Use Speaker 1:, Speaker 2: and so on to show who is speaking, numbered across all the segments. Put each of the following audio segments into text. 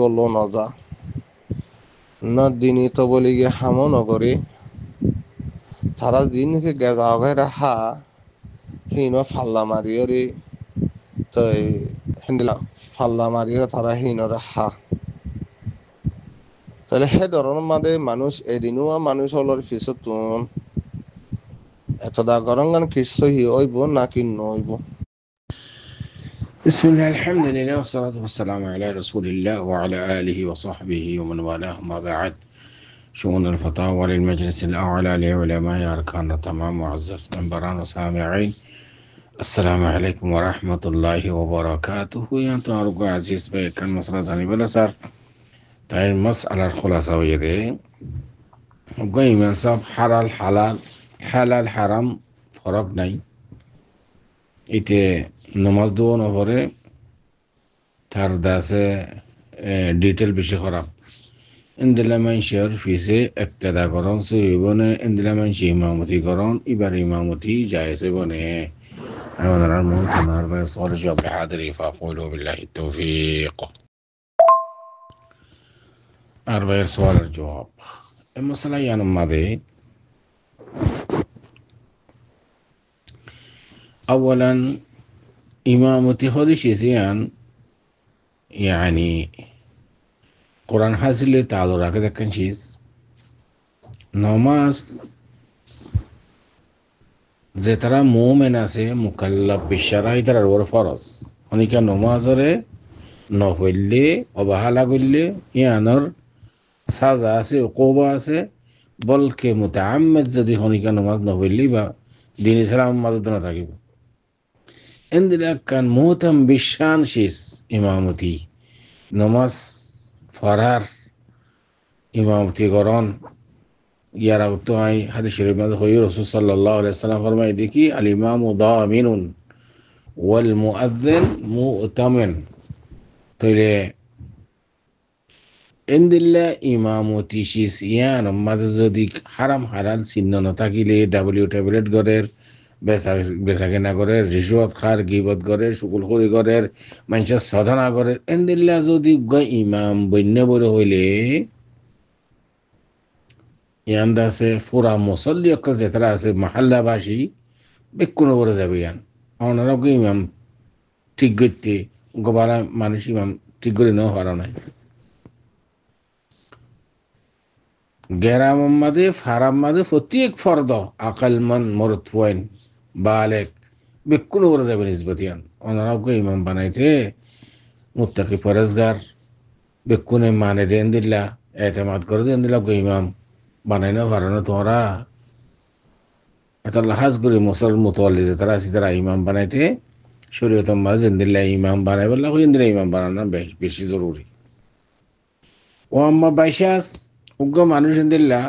Speaker 1: বললো নজা না দিনই তো বলি গিয়ে হামো নগরী তারা দিনকে গেজা ঘেরা হা হিনো ফাল্লা মারিয়রি তো হিন্দিলা ফাল্লা মারিয়রে তারা হিনরে হা তাহলে সেই ধরনের মাঝে মানুষ এদিনও মানুষ হলোর পিছতুন এতটা গরঙ্গান কিছু হি হইব নাকি নইব
Speaker 2: بسم الله الحمد لله والصلاة والسلام على رسول الله وعلى آله وصحبه ومن والاه ما بعد شؤون الفتاوى للمجلس الأعلى لعلماء أركان التمام معزز منبران وسامعين السلام عليكم ورحمة الله وبركاته يا أرجو عزيز كان مصر ثاني بلا صار تاين مسألة الخلاصة ويدي وقوي من صاب حلال حرام فرق ناي إتي نماز دو نفره তার দাসে ডিটেল বেশি খারাপ ইন্দিলা মানুষের ফিসে একতেদা করণ সুইবনে ইন্দিলা মানুষ ইমামতি করণ এবার ইমামতি যাইছে বনে আমাদের মন তোমার ভাই সওয়াল জবাব হাজিরি ফাকুলু বিল্লাহি তাওফীক আর ভাই সওয়ালের জবাব এই মশলা ইয়ান মাদে اولا ইমামতি হদিসি জিয়ান يعني قرآن حاصل تعالوا راكده كان شيز نماز زي ترى مؤمن আছে مكلف بالشرع ترى ور فرض হনিকা নমাজরে নফলে অবহেলা করলে ইয়ানোর সাজা আছে উকুবা আছে বলকে মুতাআম্মিদ যদি হনিকা নমাজ নফলে বা দিন ইসলাম মাদত না থাকিব এন্দিলা কান মুহতাম বিশান শিস ইমামতি নমাজ ফরার ইমামতি করণ ইয়ার তো আই হাদিস শরীফ মধ্যে হই রাসূল সাল্লাল্লাহু আলাইহি সাল্লাম ফরমায় দেখি আল ইমামু দামিনুন ওয়াল মুআজ্জিন মু'তামিন তইলে এন্দিলা ইমামতি শিস ইয়ান মাঝে যদি হারাম হালাল চিহ্ন ন থাকিলে ডাব্লিউ ট্যাবলেট গরের বেচা কেনা করে রিশওয়াত খার গিবত করে শুকুলখুরি করে মানুষের সাধনা করে এন্দিল্লা যদি ইমাম বন্য বড় হইলে ইয়ান্দা আছে পুরা মুসল্লি অক্কা যেতারা আছে মাহাল্লাবাসী বেকুনো করে যাবে ইয়ান ওনারা ইমাম ঠিক করতে গোবারা মানুষ ইমাম ঠিক করে নেওয়া হারা নাই গেরাম মাদে ফারাম মাদে প্রত্যেক ফর্দ আকাল মান মরতওয়াইন বালেক বেকুনো করে যাবে নিসবতিয়ান ওনারাও ইমাম বানাইতে মুত্তাকি পরেজগার বেকুনে মানে দেন দিল্লা এতেমাদ করে দেন দিল্লা ইমাম বানাই না পারানো তোমরা এত লাহাজ করে মুসল মুতওয়াল্লি তারা তারা ইমাম বানাইতে শরীয়ত মাঝ দিল্লা ইমাম বানাই বললা দিল্লা ইমাম বানানো বেশি জরুরি ও আম্মা বাইশাস উগ্র মানুষ দিল্লা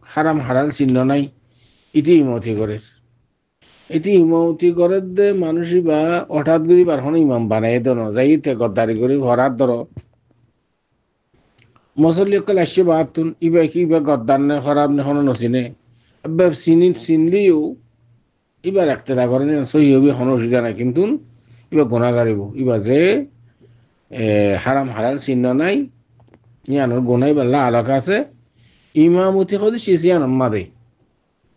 Speaker 2: হারাম হারাল চিহ্ন নাই ইতি ইমতি করে এটি ইমামতি করে দে মানুষই বা হঠাৎ করে পারখন ইমাম বানাই দন যাইতে গদ্দারি করে হরাত ধর মসল্লি অকল আসছে বাহাতুন ইবা কি ইবা গদ্দার নে খরাব নে হনো নচিনে চিনলিও ইবার একটা করে সহি হবি হনো অসুবিধা নাই কিন্তু ইবা গুণাগারিব ইবা যে হারাম হারাল চিহ্ন নাই ইয়ানোর গুণাই বাল্লা আলোকা আছে ইমামতি কদি শিশিয়ান মাদে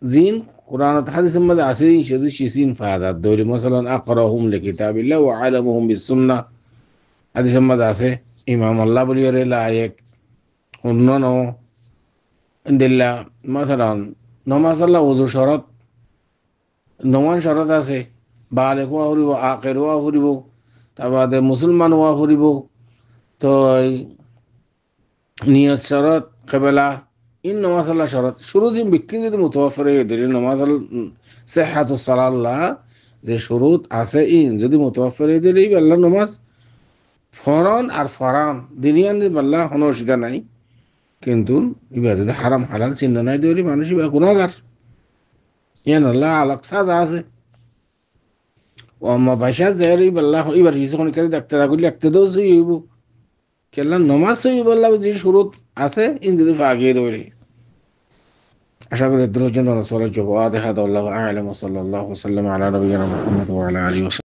Speaker 2: জিন কোরআন হাদিসের মধ্যে আছে শুধু শিশিন ফায়াদাত দৌরি মাসালান আকরাহুম লিকিতাবিল্লাহ ওয়া আলামুহুম বিসুন্নাহ হাদিসের মধ্যে আছে ইমাম আল্লাহ বলিরে লায়েক অন্যান্য দিল্লা মাসালান নমাজ আল্লাহ ওযু শরত নমান শরত আছে বালেক ওয়া হরিব আকির ওয়া হরিব তারপরে মুসলমান ওয়া হরিব তো নিয়ত শরত কিবলা ইন নমাজ আল্লাহ শরত শুরুদিন বিক্রি যদি মুতাওয়াফির হয়ে নমাজ সিহহাতুস সালাল্লাহ যে শুরুত আছে ইন যদি মুতাওয়াফির হয়ে দিলেই আল্লাহ নমাজ ফরন আর ফরান দিনিয়ান আল্লাহ কোনো অসুবিধা নাই কিন্তু ইবা যদি হারাম হালাল চিহ্ন নাই দিলে মানুষ ইবা গুনাহগার ইয়ান আল্লাহ আলাক সাজা আছে ও আম্মা বাইশা যায় আল্লাহ ইবার হিসা কোন করে দেখতে রাখলে একটা দোষ হইব কেলা নমাজ হইব আল্লাহ যে শুরুত আছে ইন যদি ফাগিয়ে দেবে আশা করি দ্রুত জন রাসূলের জবাব হাদা আল্লাহু আ'লাম ওয়া সাল্লাল্লাহু ওয়া সাল্লাম আলা নবিয়িনা মুহাম্মদ ওয়া আলা আলিহি